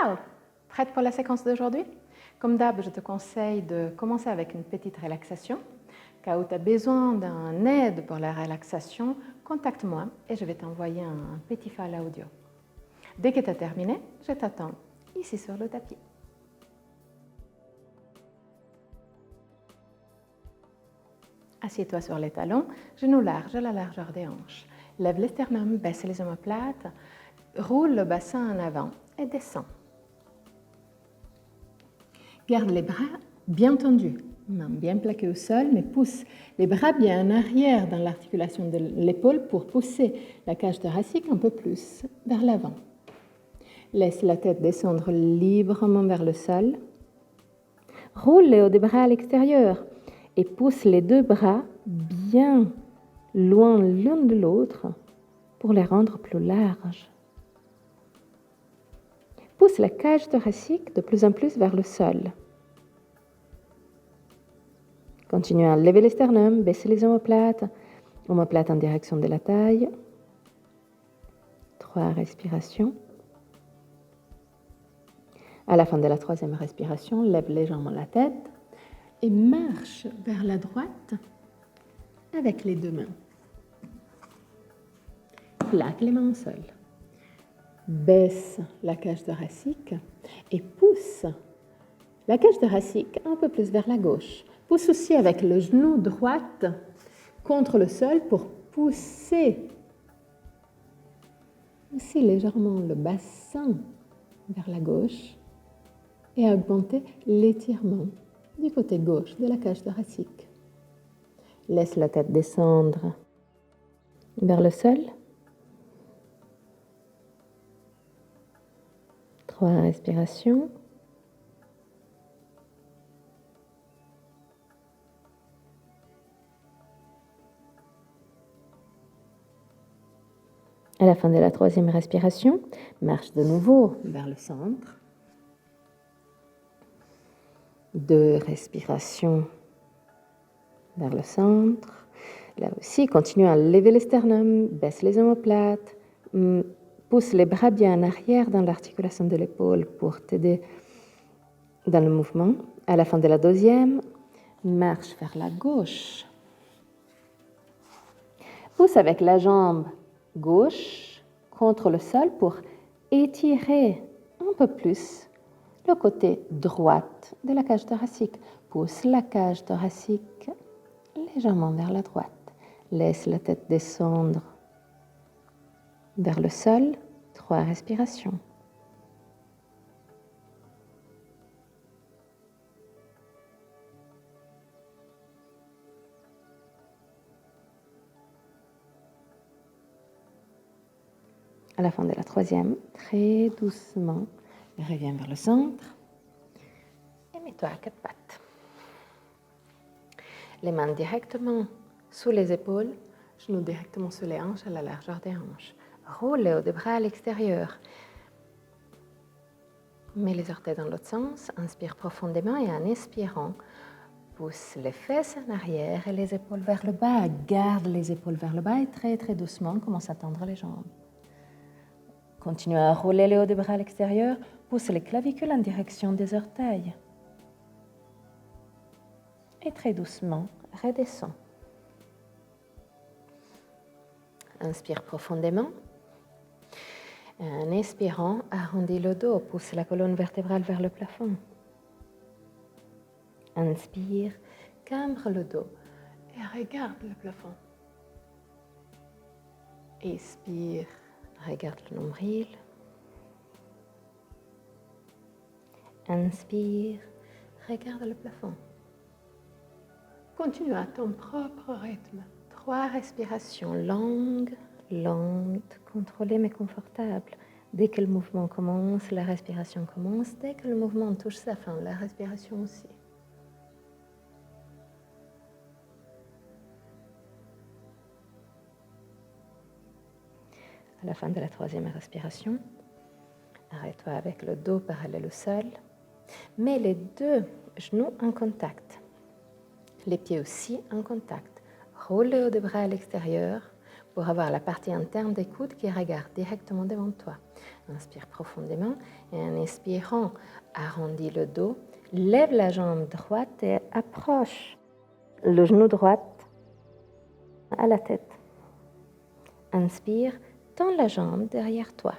Ciao! Prête pour la séquence d'aujourd'hui? Comme d'hab, je te conseille de commencer avec une petite relaxation. Cas où tu as besoin d'un aide pour la relaxation, contacte-moi et je vais t'envoyer un petit file audio. Dès que tu as terminé, je t'attends ici sur le tapis. Assieds-toi sur les talons, genoux larges à la largeur des hanches. Lève les sternums, baisse les omoplates, roule le bassin en avant et descends. Garde les bras bien tendus, mains bien plaquées au sol, mais pousse les bras bien en arrière dans l'articulation de l'épaule pour pousser la cage thoracique un peu plus vers l'avant. Laisse la tête descendre librement vers le sol. Roule les hauts des bras à l'extérieur et pousse les deux bras bien loin l'un de l'autre pour les rendre plus larges. Pousse la cage thoracique de plus en plus vers le sol. Continue à lever les sternums, baisser les omoplates en direction de la taille. 3 respirations. À la fin de la 3e respiration, lève légèrement la tête et marche vers la droite avec les deux mains. Plaque les mains au sol. Baisse la cage thoracique et pousse la cage thoracique un peu plus vers la gauche. Pousse aussi avec le genou droit contre le sol pour pousser aussi légèrement le bassin vers la gauche et augmenter l'étirement du côté gauche de la cage thoracique. Laisse la tête descendre vers le sol. 3 respirations. À la fin de la 3e respiration, marche de nouveau vers le centre. 2 respirations vers le centre. Là aussi, continue à lever les sternums, baisse les omoplates, pousse les bras bien en arrière dans l'articulation de l'épaule pour t'aider dans le mouvement. À la fin de la 2e, marche vers la gauche. Pousse avec la jambe gauche contre le sol pour étirer un peu plus le côté droit de la cage thoracique. Pousse la cage thoracique légèrement vers la droite. Laisse la tête descendre vers le sol. 3 respirations. À la fin de la 3e, très doucement, reviens vers le centre et mets-toi à 4 pattes. Les mains directement sous les épaules, genoux directement sous les hanches à la largeur des hanches. Roule les hauts des bras à l'extérieur. Mets les orteils dans l'autre sens, inspire profondément et en expirant, pousse les fesses en arrière et les épaules vers le bas. Garde les épaules vers le bas et très très doucement, commence à tendre les jambes. Continue à rouler les hauts des bras à l'extérieur, pousse les clavicules en direction des orteils. Et très doucement, redescends. Inspire profondément. En expirant, arrondis le dos, pousse la colonne vertébrale vers le plafond. Inspire, cambre le dos et regarde le plafond. Expire, regarde le nombril. Inspire, regarde le plafond. Continue à ton propre rythme. 3 respirations longues, lentes, contrôlées mais confortables. Dès que le mouvement commence, la respiration commence. Dès que le mouvement touche sa fin, la respiration aussi. À la fin de la 3e respiration, arrête-toi avec le dos parallèle au sol. Mets les 2 genoux en contact. Les pieds aussi en contact. Roule les hauts des bras à l'extérieur. pour avoir la partie interne des coudes qui regarde directement devant toi. Inspire profondément et en inspirant, arrondis le dos, lève la jambe droite et approche le genou droit à la tête. Inspire, tends la jambe derrière toi.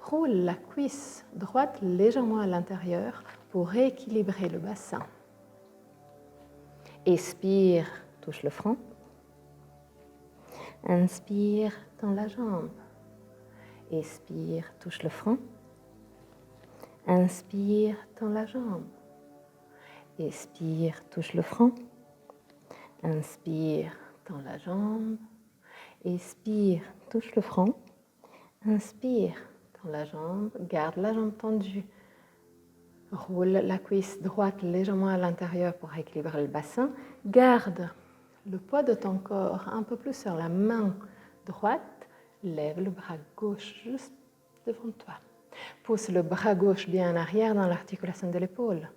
Roule la cuisse droite légèrement à l'intérieur pour rééquilibrer le bassin. Expire, touche le front. Inspire, tends la jambe. Expire, touche le front. Inspire, tends la jambe. Expire, touche le front. Inspire, tends la jambe. Expire, touche le front. Inspire, tends la jambe. Garde la jambe tendue. Roule la cuisse droite légèrement à l'intérieur pour équilibrer le bassin. Garde le poids de ton corps un peu plus sur la main droite. Lève le bras gauche juste devant toi. Pousse le bras gauche bien en arrière dans l'articulation de l'épaule.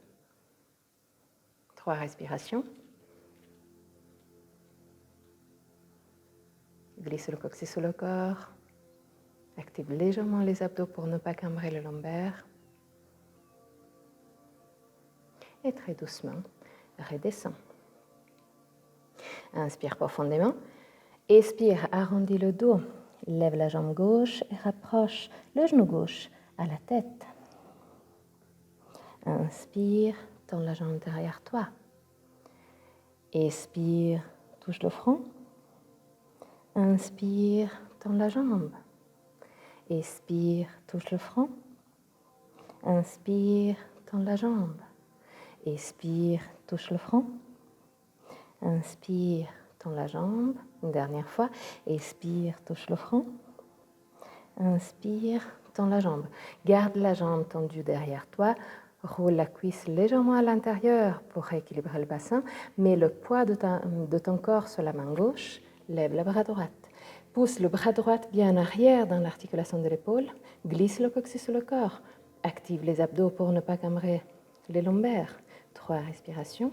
3 respirations. Glisse le coccyx sur le corps. Active légèrement les abdos pour ne pas cambrer le lombaire. Et très doucement, redescends. Inspire profondément. Expire, arrondis le dos. Lève la jambe gauche et rapproche le genou gauche à la tête. Inspire, tends la jambe derrière toi. Expire, touche le front. Inspire, tends la jambe. Expire, touche le front. Inspire, tends la jambe. Expire, touche le front. Inspire, tends la jambe. Une dernière fois. Expire, touche le front. Inspire, tends la jambe. Garde la jambe tendue derrière toi. Roule la cuisse légèrement à l'intérieur pour rééquilibrer le bassin. Mets le poids de ton corps sur la main gauche. Lève le bras droit. Pousse le bras droit bien en arrière dans l'articulation de l'épaule. Glisse le coccyx sur le corps. Active les abdos pour ne pas cambrer les lombaires. 3 respirations.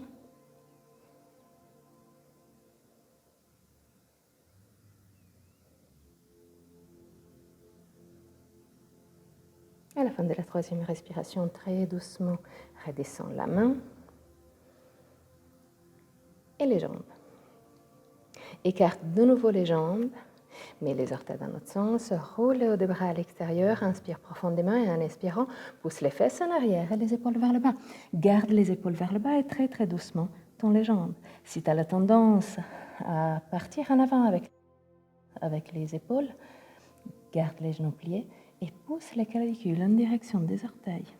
À la fin de la 3e respiration, très doucement, redescends la main et les jambes. Écarte de nouveau les jambes, mets les orteils dans l'autre sens, roule les hauts des bras à l'extérieur, inspire profondément et en expirant, pousse les fesses en arrière et les épaules vers le bas. Garde les épaules vers le bas et très très doucement, tends les jambes. Si tu as la tendance à partir en avant avec les épaules, garde les genoux pliés et pousse les clavicules en direction des orteils.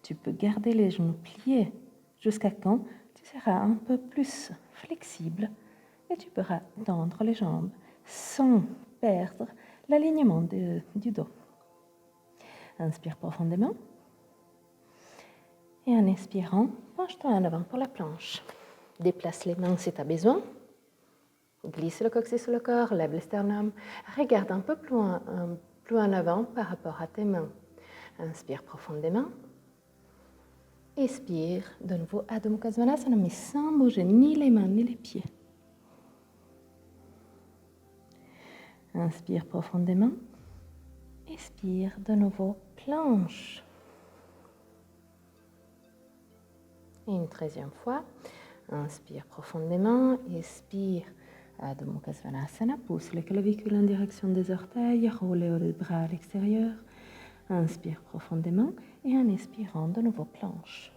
Tu peux garder les genoux pliés jusqu'à quand tu seras un peu plus flexible et tu pourras tendre les jambes sans perdre l'alignement du dos. Inspire profondément et en expirant, penche-toi en avant pour la planche. Déplace les mains si tu as besoin. Glisse le coccyx sur le corps, lève le sternum. Regarde un peu plus en avant par rapport à tes mains. Inspire profondément. Expire de nouveau Adho Mukha Svanasana, mais sans bouger ni les mains ni les pieds. Inspire profondément. Expire de nouveau planche. Et une 3e fois. Inspire profondément. Expire Adho Mukha Svanasana. Pousse les clavicules en direction des orteils. Roule les bras à l'extérieur. Inspire profondément et en expirant de nouveau planche.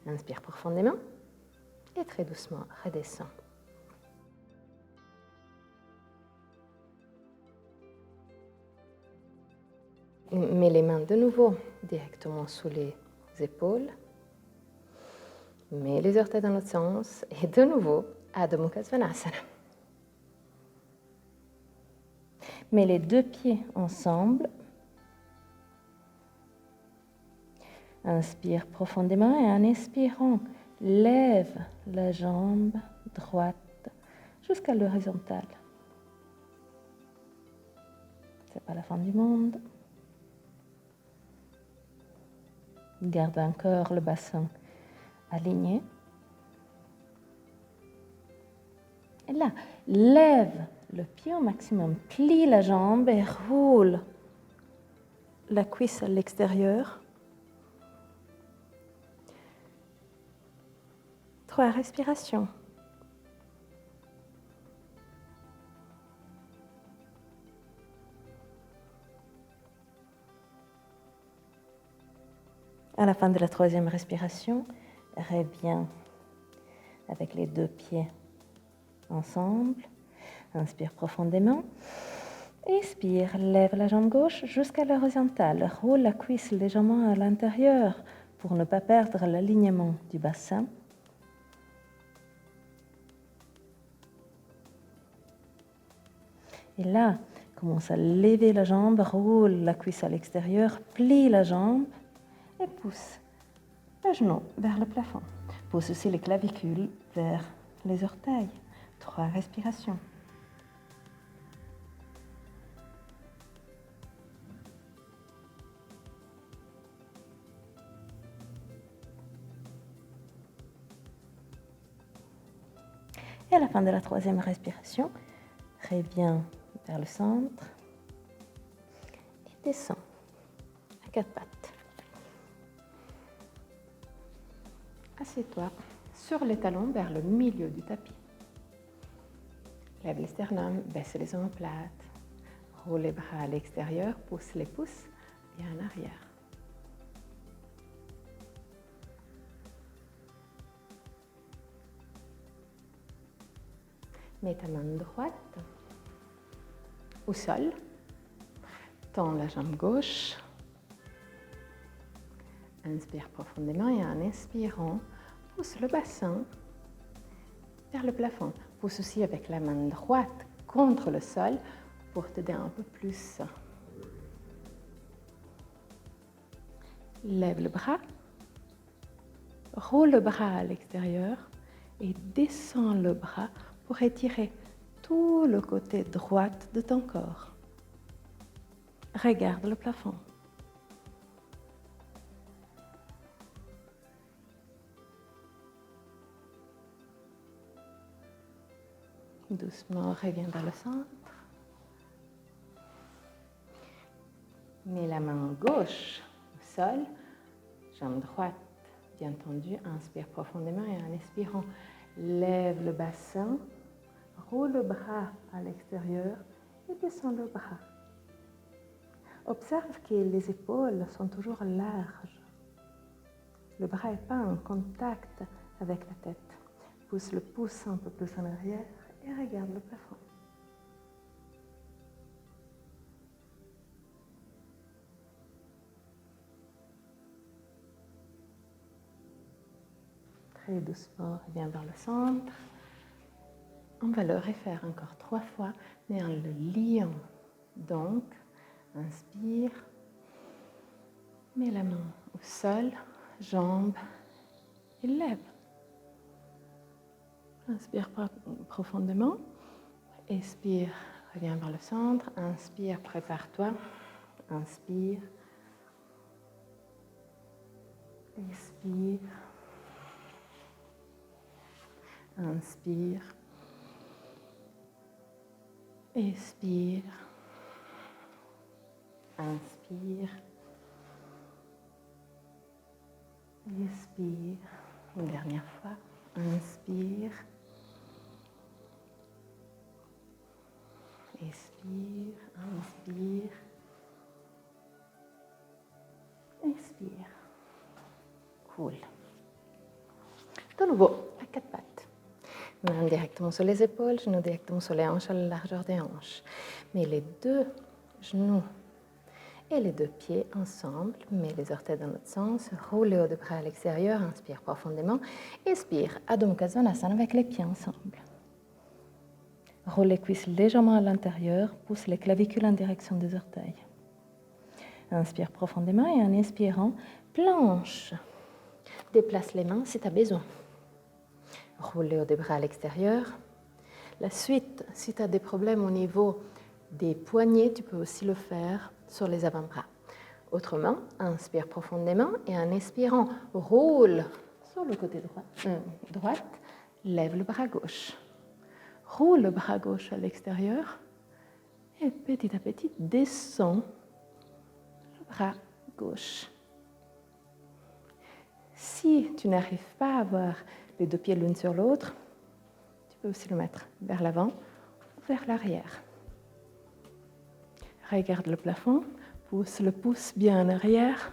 Inspire profondément et très doucement redescends. Mets les mains de nouveau directement sous les épaules. Mets les orteils dans l'autre sens et de nouveau Adho Mukha Svanasana. Mets les 2 pieds ensemble. Inspire profondément et en expirant, lève la jambe droite jusqu'à l'horizontale. Ce n'est pas la fin du monde. Garde encore le bassin aligné. Et là, lève le pied au maximum, plie la jambe et roule la cuisse à l'extérieur. 3 respirations. À la fin de la 3e respiration, reviens avec les 2 pieds ensemble. Inspire profondément. Expire, lève la jambe gauche jusqu'à l'horizontale. Roule la cuisse légèrement à l'intérieur pour ne pas perdre l'alignement du bassin. Et là, commence à lever la jambe, roule la cuisse à l'extérieur, plie la jambe et pousse le genou vers le plafond. Pousse aussi les clavicules vers les orteils. 3 respirations. Et à la fin de la 3e respiration, reviens vers le centre et descends à 4 pattes. Assieds-toi sur les talons vers le milieu du tapis. Lève les sternums, baisse les omoplates. Roule les bras à l'extérieur, pousse les pouces bien en arrière. Mets ta main droite au sol. Tends la jambe gauche. Inspire profondément et en inspirant, pousse le bassin vers le plafond. Pousse aussi avec la main droite contre le sol pour t'aider un peu plus. Lève le bras, roule le bras à l'extérieur et descends le bras pour étirer tout le côté droit de ton corps. Regarde le plafond. Doucement, reviens vers le centre. Mets la main gauche au sol, jambe droite bien tendue. Inspire profondément et en expirant, lève le bassin, roule le bras à l'extérieur et descends le bras. Observe que les épaules sont toujours larges. Le bras n'est pas en contact avec la tête. Pousse le pouce un peu plus en arrière et regarde le plafond. Très doucement, reviens vers le centre. On va le refaire encore 3 fois, mais en le liant. Donc, inspire, mets la main au sol, jambe et lève. Inspire profondément, expire, reviens vers le centre, inspire, prépare-toi, inspire, expire, inspire, expire, inspire, expire, une dernière fois, inspire, expire, inspire, expire. Cool. De nouveau, à 4 pattes. Main directement sur les épaules, genoux directement sur les hanches à la largeur des hanches. Mais les 2 genoux et les 2 pieds ensemble, mets les orteils dans l'autre sens, roule les hauts de bras à l'extérieur, inspire profondément, expire, Adho Mukha Svanasana avec les pieds ensemble. Roule les cuisses légèrement à l'intérieur, pousse les clavicules en direction des orteils. Inspire profondément et en inspirant, planche. Déplace les mains si tu as besoin. Roule les hauts des bras à l'extérieur. La suite, si tu as des problèmes au niveau des poignets, tu peux aussi le faire sur les avant-bras. Autrement, inspire profondément et en expirant, roule sur le côté droite, lève le bras gauche. Roule le bras gauche à l'extérieur et petit à petit descend le bras gauche. Si tu n'arrives pas à avoir les deux pieds l'un sur l'autre, tu peux aussi le mettre vers l'avant ou vers l'arrière. Regarde le plafond, pousse le pouce bien en arrière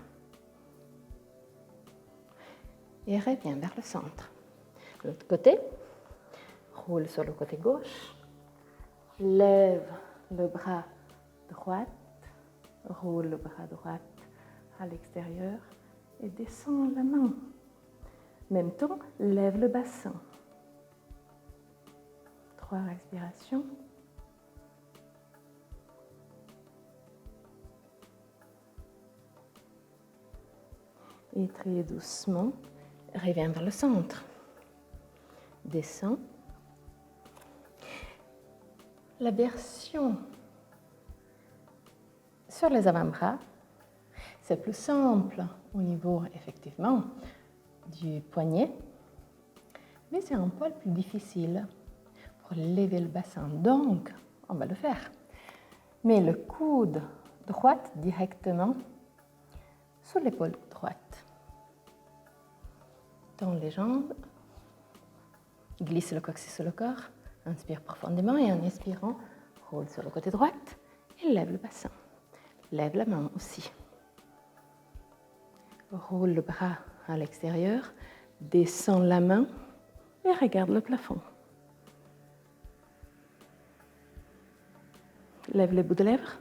et reviens vers le centre. De l'autre côté, roule sur le côté gauche, lève le bras droit, roule le bras droit à l'extérieur et descends la main. En même temps, lève le bassin. 3 respirations. Et très doucement, reviens vers le centre. Descends. La version sur les avant-bras, c'est plus simple au niveau, effectivement, du poignet, mais c'est un poil plus difficile pour lever le bassin. Donc, on va le faire. Mets le coude droit directement sur l'épaule droite. Tends les jambes, glisse le coccyx sur le corps, inspire profondément et en expirant, roule sur le côté droit et lève le bassin. Lève la main aussi. Roule le bras à l'extérieur, descends la main et regarde le plafond. Lève les bouts de lèvres.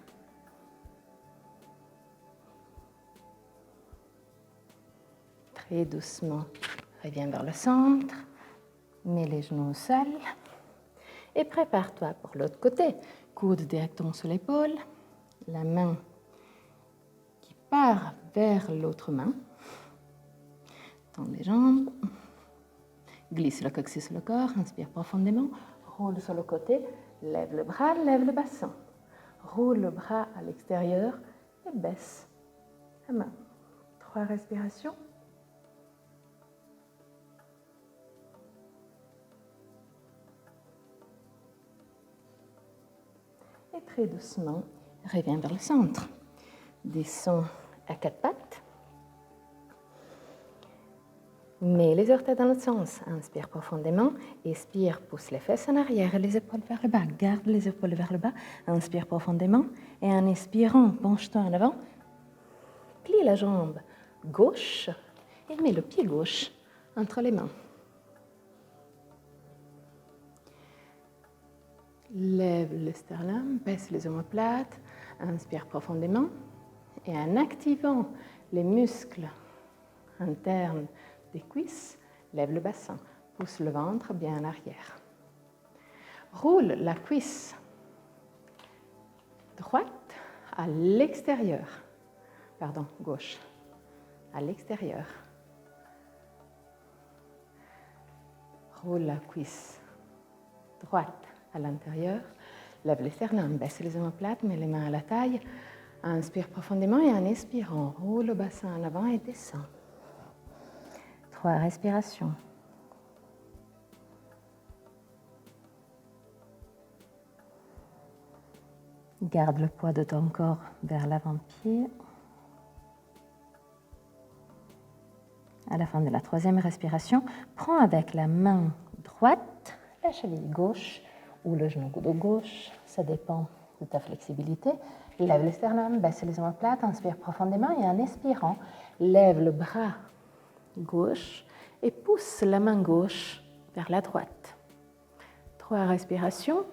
Très doucement, reviens vers le centre, mets les genoux au sol et prépare-toi pour l'autre côté. Coude directement sur l'épaule, la main qui part vers l'autre main. Tends les jambes, glisse le coccyx sur le corps, inspire profondément, roule sur le côté, lève le bras, lève le bassin. Roule le bras à l'extérieur et baisse la main. 3 respirations. Et très doucement, reviens vers le centre. Descends à 4 pattes. Mets les orteils dans l'autre sens. Inspire profondément. Expire, pousse les fesses en arrière et les épaules vers le bas. Garde les épaules vers le bas. Inspire profondément. Et en expirant, penche-toi en avant. Plie la jambe gauche et mets le pied gauche entre les mains. Lève le sternum, baisse les omoplates. Inspire profondément. Et en activant les muscles internes des cuisses, lève le bassin, pousse le ventre bien en arrière. Roule la cuisse droite à l'extérieur, gauche, à l'extérieur. Roule la cuisse droite à l'intérieur, lève le sternum, baisse les omoplates, mets les mains à la taille, inspire profondément et en expirant, roule le bassin en avant et descend. 3 respirations. Garde le poids de ton corps vers l'avant-pied. À la fin de la 3e respiration, prends avec la main droite la cheville gauche ou le genou gauche, ça dépend de ta flexibilité. Lève le sternum, baisse les omoplates, inspire profondément et en expirant, lève le bras gauche et pousse la main gauche vers la droite. 3 respirations.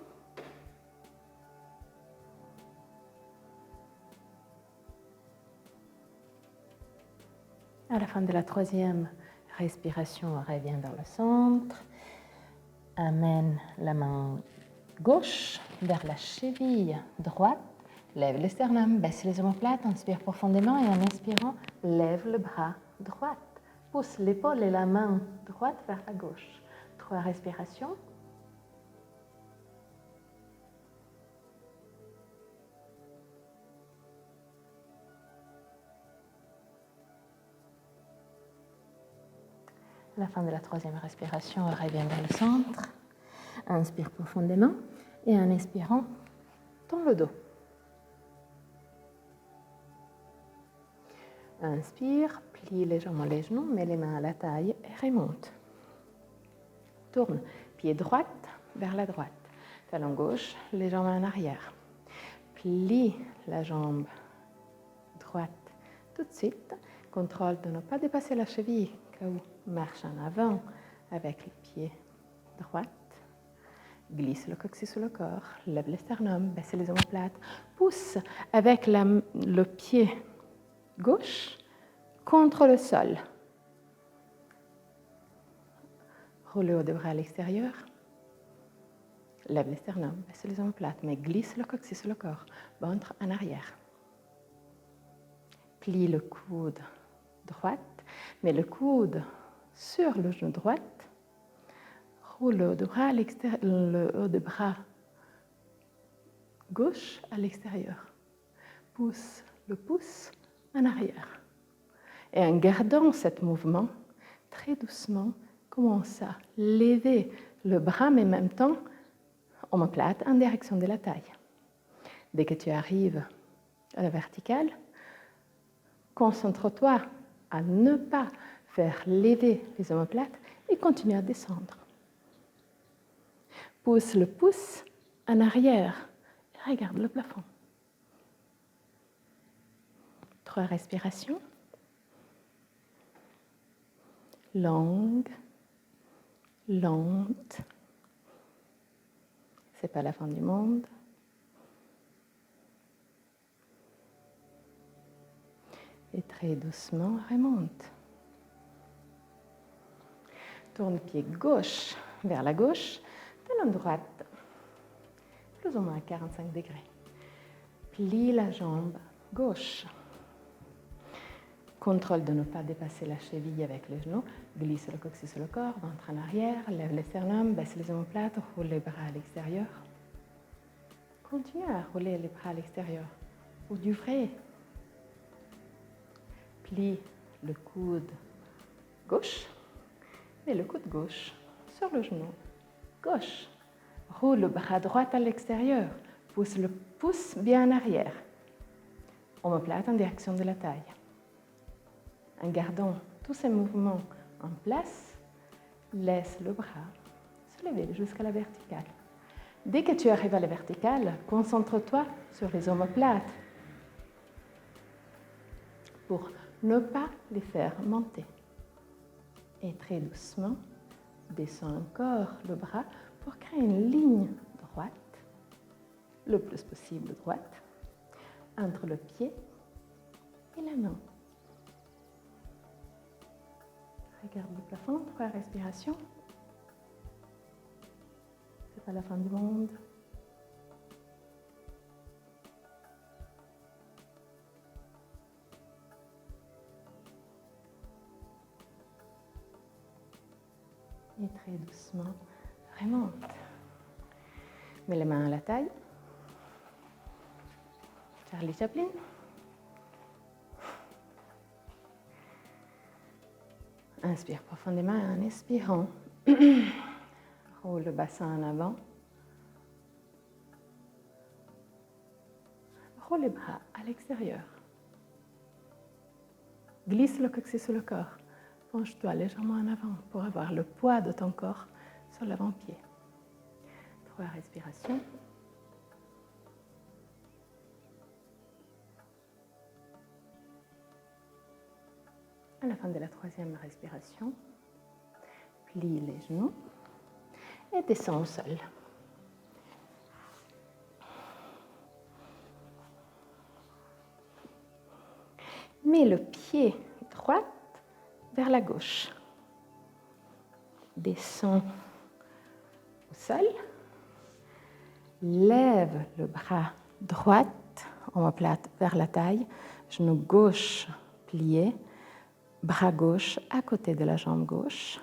À la fin de la 3e respiration, reviens vers le centre. Amène la main gauche vers la cheville droite. Lève le sternum, baisse les omoplates, inspire profondément et en inspirant, lève le bras droit. Pousse l'épaule et la main droite vers la gauche. 3 respirations. À la fin de la troisième respiration, on revient vers le centre. Inspire profondément et en expirant, tends le dos. Inspire, plie légèrement les genoux, mets les mains à la taille et remonte. Tourne, pied droit vers la droite. Talon gauche, les jambes en arrière. Plie la jambe droite tout de suite. Contrôle de ne pas dépasser la cheville. Marche en avant avec le pied droit. Glisse le coccyx sur le corps. Lève le sternum, baisse les omoplates. Pousse avec le pied gauche contre le sol. Roule le haut des bras à l'extérieur. Lève le sternum, baisse les omoplates, mais glisse le coccyx sur le corps. Ventre en arrière. Plie le coude droit, mets le coude sur le genou droit. Roule le haut des bras gauche à l'extérieur. Pousse le pouce en arrière. Et en gardant ce mouvement, très doucement, commence à lever le bras, mais en même temps, omoplate en direction de la taille. Dès que tu arrives à la verticale, concentre-toi à ne pas faire lever les omoplates et continue à descendre. Pousse le pouce en arrière et regarde le plafond. 3 respirations. Longue, lente. C'est pas la fin du monde. Et très doucement, remonte. Tourne pied gauche vers la gauche, talon droite, plus ou moins à 45 degrés. Plie la jambe gauche. Contrôle de ne pas dépasser la cheville avec les genoux. Glisse le coccyx sur le corps, ventre en arrière, lève le sternum, baisse les omoplates, roule les bras à l'extérieur. Continue à rouler les bras à l'extérieur pour du vrai. Plie le coude gauche et le coude gauche sur le genou gauche. Roule le bras droit à l'extérieur. Pousse le pouce bien en arrière. Omoplate en direction de la taille. En gardant tous ces mouvements en place, laisse le bras se lever jusqu'à la verticale. Dès que tu arrives à la verticale, concentre-toi sur les omoplates pour ne pas les faire monter. Et très doucement, descends encore le bras pour créer une ligne droite, le plus possible droite, entre le pied et la main. Regarde le plafond, 3 respirations. C'est pas la fin du monde. Et très doucement, remonte. Mets les mains à la taille. Charlie Chaplin. Inspire profondément en expirant. Roule le bassin en avant. Roule les bras à l'extérieur. Glisse le coccyx sur le corps. Penche-toi légèrement en avant pour avoir le poids de ton corps sur l'avant-pied. 3 respirations. À la fin de la 3e respiration, plie les genoux et descends au sol. Mets le pied droit vers la gauche. Descends au sol. Lève le bras droit, omoplate vers la taille, genou gauche plié, bras gauche à côté de la jambe gauche.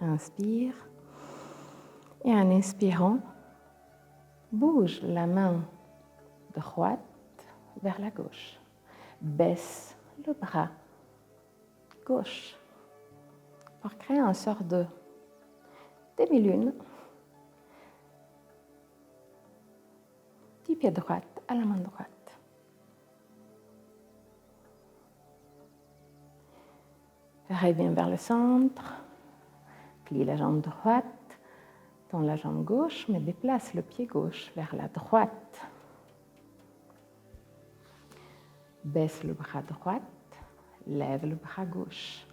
Inspire. Et en inspirant, bouge la main droite vers la gauche. Baisse le bras gauche. pour créer une sorte de demi-lune du pied droit à la main droite. Reviens vers le centre, plie la jambe droite, tends la jambe gauche, mais déplace le pied gauche vers la droite. Baisse le bras droit, lève le bras gauche.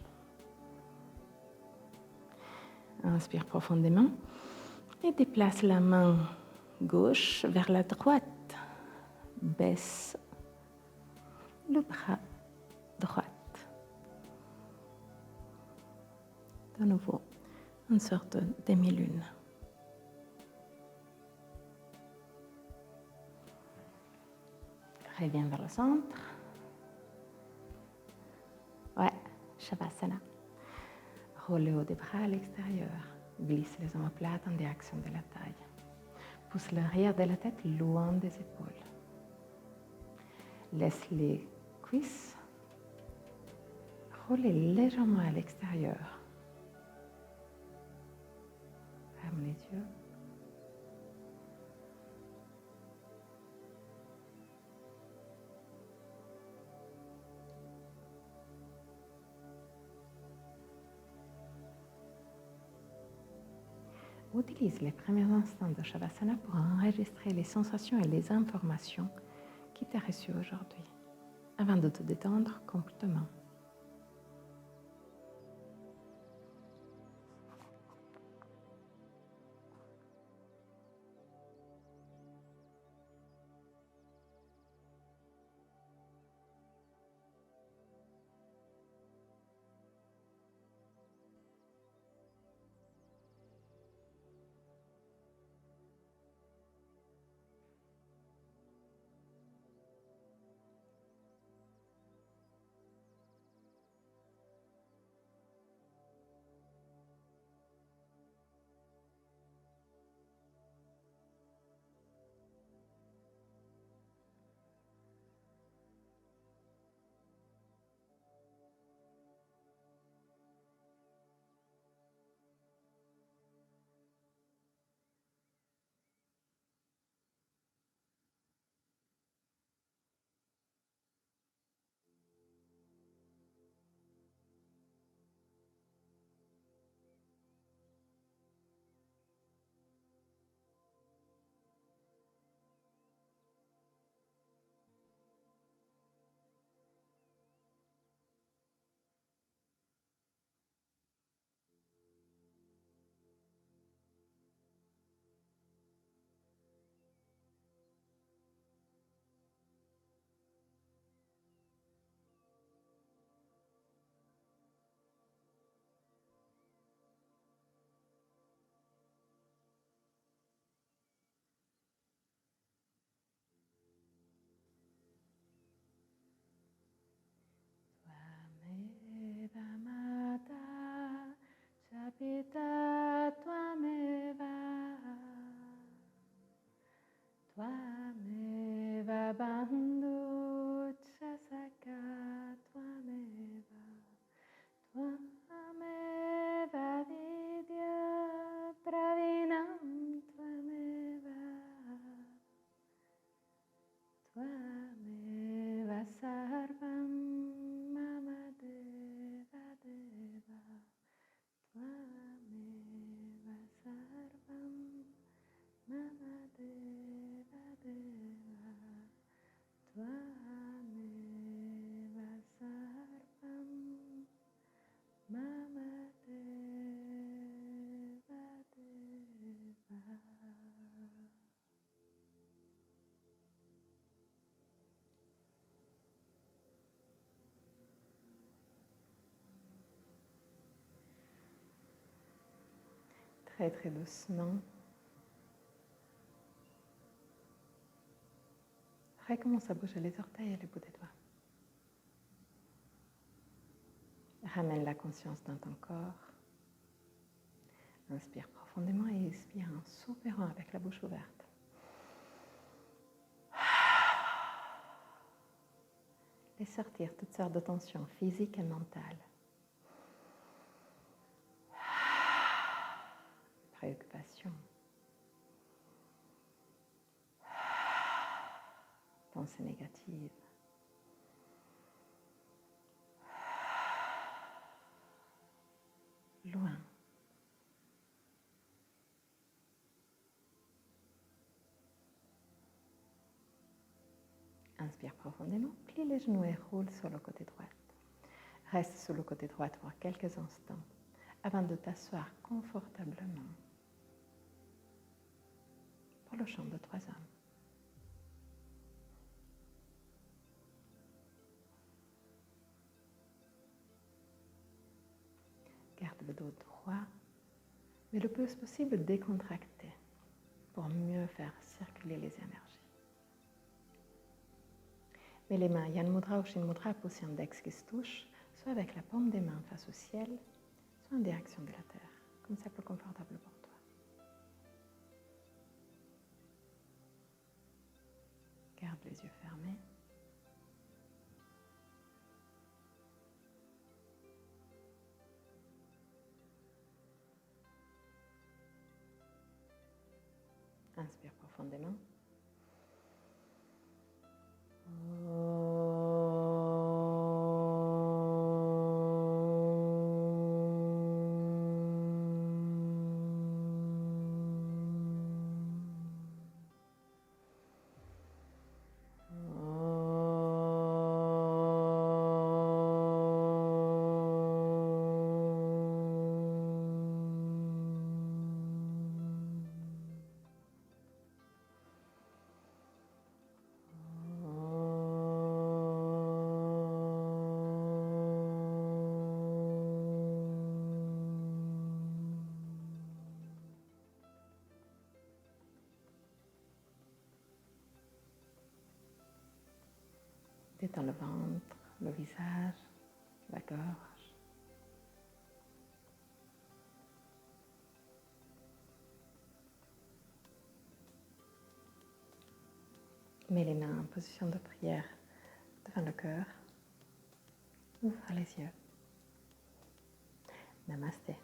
Inspire profondément et déplace la main gauche vers la droite. Baisse le bras droit. De nouveau, une sorte de demi-lune. Reviens vers le centre. Ouais, Shavasana. Roule le haut des bras à l'extérieur. Glisse les omoplates en direction de la taille. Pousse l'arrière de la tête loin des épaules. Laisse les cuisses rouler légèrement à l'extérieur. Ferme les yeux. Utilise les premiers instants de Shavasana pour enregistrer les sensations et les informations qui t'ont reçues aujourd'hui, avant de te détendre complètement. Pita Tvameva, Tvameva Bandhu Sasaka Tvameva, Tvameva Vidya Dravinam Tvameva, Tvameva Sarvam Mama Deva Deva. Tvameva sarvam mama deva deva. Tvameva sarvam mama deva deva. Très très doucement. Recommence à bouger les orteils et les bouts des doigts. Ramène la conscience dans ton corps. Inspire profondément et expire en soupirant avec la bouche ouverte. Laisse sortir toutes sortes de tensions physiques et mentales. préoccupation. Pensée négative. Loin. Inspire profondément, plie les genoux et roule sur le côté droit. Reste sur le côté droit pour quelques instants avant de t'asseoir confortablement pour le chant de 3 hommes. Garde le dos droit, mais le plus possible décontracté pour mieux faire circuler les énergies. Mets les mains Yan Mudra ou Shin Mudra, pouce et index qui se touchent, soit avec la paume des mains face au ciel, soit en direction de la terre, comme ça plus confortable pour toi. Garde les yeux fermés. Inspire profondément. Détends le ventre, le visage, la gorge. Mets les mains en position de prière devant le cœur. Ouvre les yeux. Namasté.